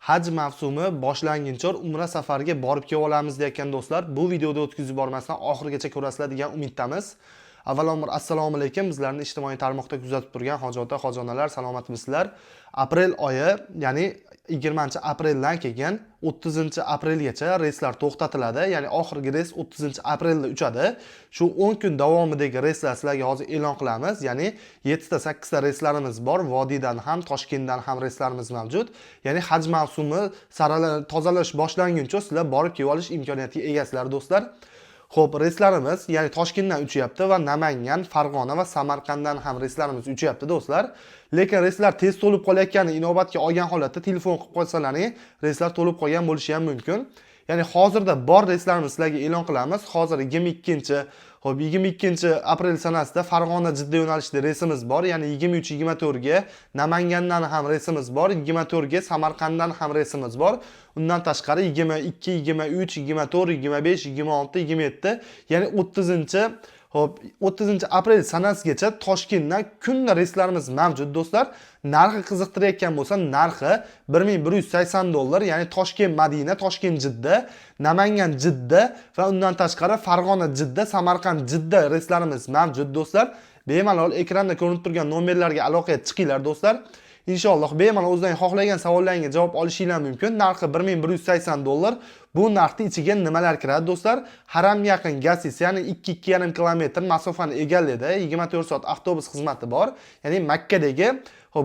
Haj mavsumi boshlanguncha Umra safariga borib kelib olamiz deyotgan do'stlar, bu videoda o'tkazib yubormasdan oxirigacha ko'rasizlar degan umiddamiz. Avvalambor assalomu alaykum, bizlarni ijtimoiy tarmoqda kuzatib turgan hojota, hojonalar, salomatmisizlar. Aprel oyi, ya'ni 20-apreldan keyin 30-aprelgacha reyslar to'xtatiladi. Ya'ni oxirgi reys 30-aprelda uchadi. Shu 10 kun davomidagi reyslar sizlarga hozir e'lon qilamiz. Ya'ni 7 ta 8 ta reyslarimiz bor. Vodiydan ham, Toshkentdan ham reyslarimiz mavjud. Ya'ni haj mavsumi tozalash boshlanguncha sizlar borib kelib olish imkoniyatiga egasizlar do'stlar. Xo'p, reyslarimiz, ya'ni Toshkentdan uchyapti va Namangan, Farg'ona va Samarqanddan ham reyslarimiz uchyapti do'stlar. Lekin reyslar tez to'lib qolayotganini inobatga olgan holatda telefon qilib qo'ysalaring, reyslar to'lib qolgan bo'lishi ham mumkin. Ya'ni hozirda bor reyslarimiz sizlarga e'lon qilamiz. Hozir 22-aprel sanasida Farg'ona-Jidda yo'nalishida reysimiz bor. Ya'ni 23-24 ga Namangandan ham reysimiz bor, 24 ga Samarqanddan ham reysimiz bor. Undan tashqari 22, 23, 24, 25, 26, 27, ya'ni 30-aprel sanasigacha Toshkentdan kunda reyslarimiz mavjud do'stlar. Narxi qiziqtirayotgan bo'lsa, narxi $1180, ya'ni Toshkent Madina, Toshkent Jidda, Namangan Jidda va undan tashqari Farg'ona Jidda, Samarqand Jidda reyslarimiz mavjud do'stlar. Bemalol ekranda ko'rinib turgan nomerlarga aloqaga chiqinglar do'stlar. Inshaalloh bemalol o'zlaring xohlagan savollaringga javob olishinglar mumkin. Narxi $1180. Bu narxning ichiga nimalar kiradi do'stlar? Haram yaqin Gasis, ya'ni 2-2,5 kilometr masofani egallaydi. 24 soat avtobus xizmati bor. Ya'ni Makkadagi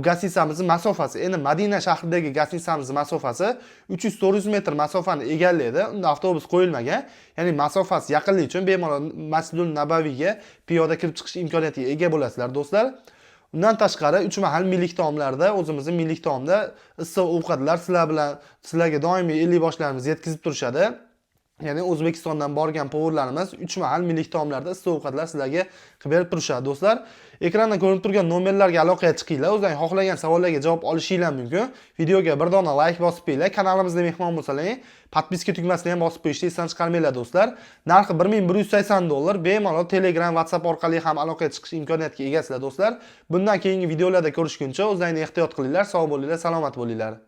Gasisamiz masofasi, endi Madina shahridagi Gasisamiz masofasi 300-400 metr masofani egallaydi. Unda avtobus qo'yilmagan. Ya'ni masofasi yaqinligi uchun bemalol Masjidul Nabaviyga piyoda kirib chiqish imkoniyatiga ega bo'lasizlar do'stlar. Undan tashqari 3 mahal milliy taomlarda, o'zimizning milliy taomda issiq ovqatlar sizlarga doimiy 50 boshlarimiz yetkazib turishadi. Ya'ni O'zbekistondan borgan povurlarimiz 3 mahal milliy taomlarda issiq ovqatlar sizlarga qilib berib turishadi do'stlar. Ekranda ko'rinib turgan nomerlarga aloqaga chiqinglar, o'zlaring xohlagan savollarga javob olishinglar mumkin. Videoga bir dona like bosib qo'yinglar, kanalimizga mehmon bo'lsalaring, podpiska tugmasini ham bosib qo'yishni esdan chiqarmanglar do'stlar. Narxi $1180, bemalol Telegram, WhatsApp orqali ham aloqaga chiqish imkoniyatiga egasizlar do'stlar. Bundan keyingi videolarda ko'rishguncha o'zlaringizni ehtiyot qilinglar, sog' bo'linglar, salomat bo'linglar.